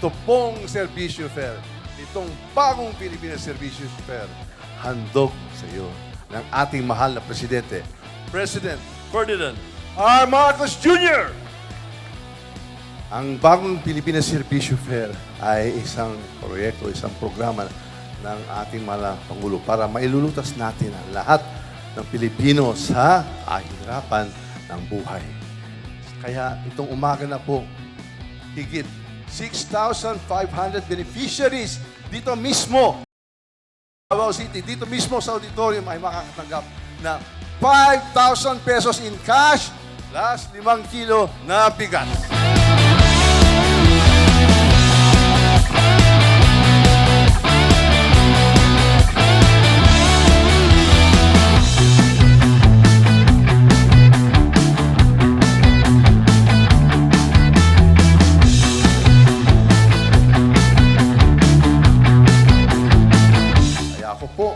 ito pong Servicio Fair, itong bagong Pilipinas Servicio Fair, handog sa iyo ng ating mahal na Presidente, President Ferdinand R. Marcos Jr. Ang bagong Pilipinas Servicio Fair ay isang proyekto, isang programa ng ating mahal na Pangulo para mailulutas natin ang lahat ng Pilipino sa kahirapan ng buhay. Kaya itong umaga na po, higit 6,500 beneficiaries dito mismo Davao City, dito mismo sa auditorium ay makakatanggap na 5,000 pesos in cash plus 5 kilo na bigas. Kaya ako po,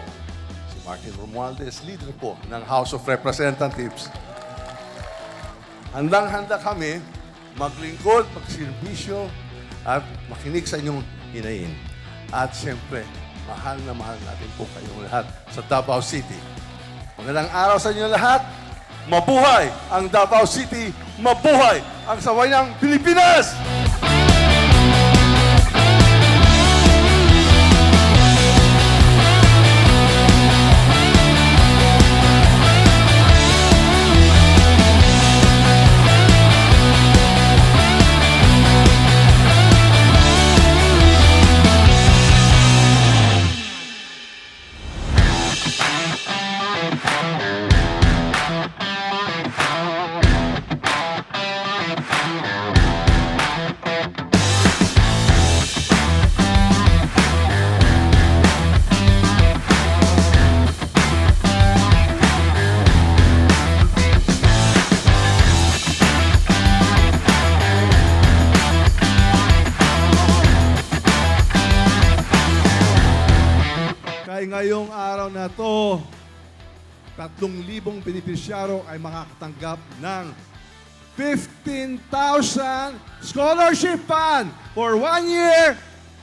si Martin Romualdez, leader po ng House of Representatives. Handang-handa kami maglingkod, magserbisyo, at makinig sa inyong hinain. At siyempre, mahal na mahal natin po kayong lahat sa Davao City. Magandang araw sa inyo lahat. Mabuhay ang Davao City! Mabuhay ang sawayan ng Pilipinas! Kaya ngayong araw na to, 3,000 benepisyaro ay makakatanggap ng 15,000 scholarship fund for 1 year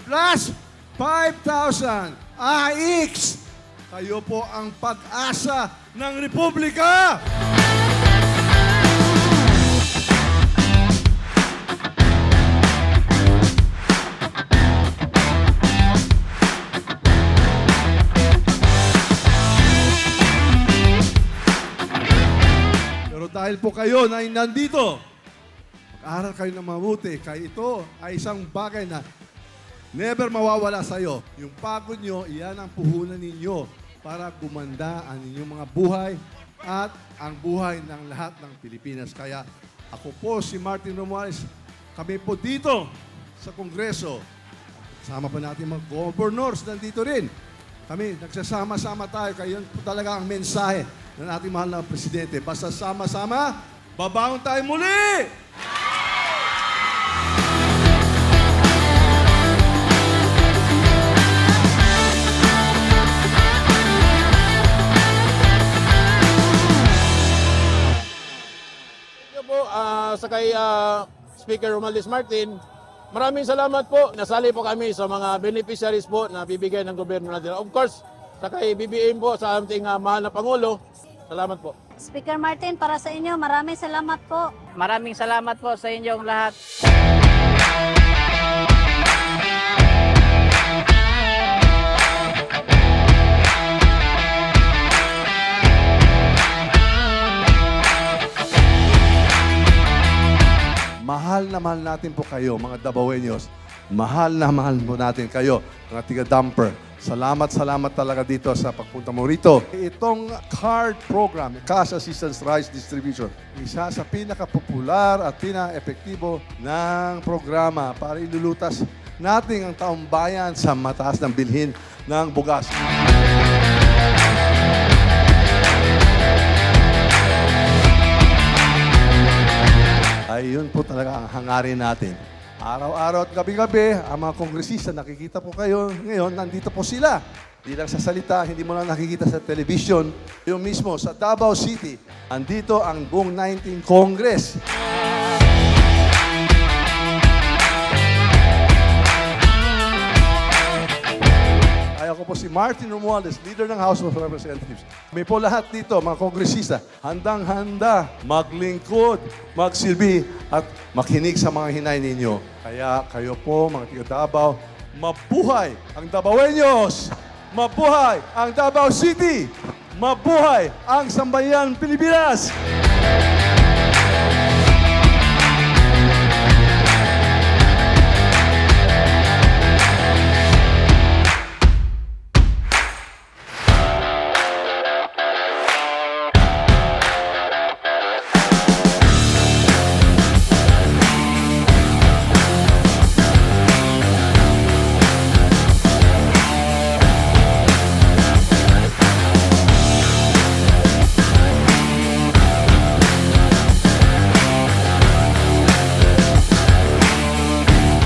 plus 5,000 AIX. Kayo po ang pag-asa ng Republika! Dahil po kayo na nandito, mag-aral kayo ng mabuti. Kaya ito ay isang bagay na never mawawala sa iyo. Yung pagod nyo, iyan ang puhunan ninyo para gumanda ang inyong mga buhay at ang buhay ng lahat ng Pilipinas. Kaya ako po si Martin Romualdez. Kami po dito sa Kongreso. Sama pa natin mga governors nandito rin. Kami, nagsasama-sama tayo. Kaya yun po talaga ang mensahe ng ating mahal na Presidente. Basta sama-sama, babangon tayo muli! Thank you po sa kay Speaker Romualdez Martin. Maraming salamat po. Nasali po kami sa mga beneficiaries po na bibigay ng gobyerno natin. Of course, sa kay BBM po sa ating mahal na Pangulo. Salamat po. Speaker Martin, para sa inyo, maraming salamat po. Maraming salamat po sa inyong lahat. Mahal na mahal natin po kayo, mga Davaoeños. Mahal na mahal po natin kayo, mga tiga-dumper. Salamat talaga dito sa pagpunta mo rito. Itong card program, Cash Assistance Rice Distribution, isa sa pinaka-popular at pinaka-epektibo ng programa para ilulutas natin ang taong bayan sa mataas ng bilhin ng bugas. Ay, yun po talaga ang hangarin natin. Araw-araw at gabi-gabi, ang mga kongresista, nakikita po kayo ngayon, nandito po sila. Hindi lang sa salita, hindi mo lang nakikita sa television. Yung mismo, sa Davao City, andito ang buong 19 Congress. Ako po si Martin Romualdez, leader ng House of Representatives. Kami po lahat dito, mga kongresista, handang-handa maglingkod, magsilbi, at makinig sa mga hinay ninyo. Kaya kayo po, mga tiga Davao, mabuhay ang Davaoeños! Mabuhay ang Davao City! Mabuhay ang Sambayan Pilipinas!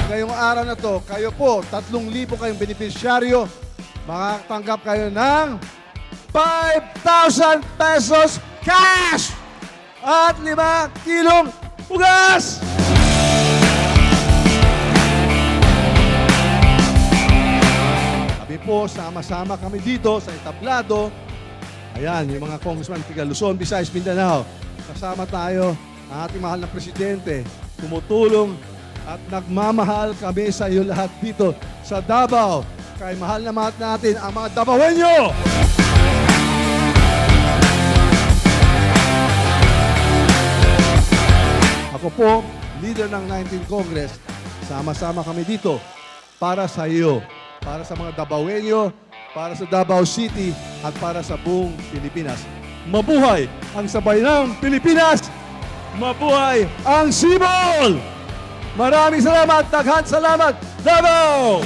Ngayong araw na to, kayo po, 3,000 kayong benepisyaryo, makatanggap kayo ng 5,000 pesos cash at 5 kilong bugas! Sabi po, sama-sama kami dito sa entablado. Ayan, yung mga congressman tiga Luzon, Visayas, Mindanao. Kasama tayo, ang ating mahal na presidente, tumutulong at nagmamahal kami sa iyo lahat dito sa Davao. Kay mahal na mahal natin ang mga Davaoeño! Ako po, leader ng 19th Congress, sama-sama kami dito para sa iyo, para sa mga Davaoeño, para sa Davao City, at para sa buong Pilipinas. Mabuhay ang Sambayanang Pilipinas! Mabuhay ang Sibol! Maraming salamat, daghan salamat, Davao!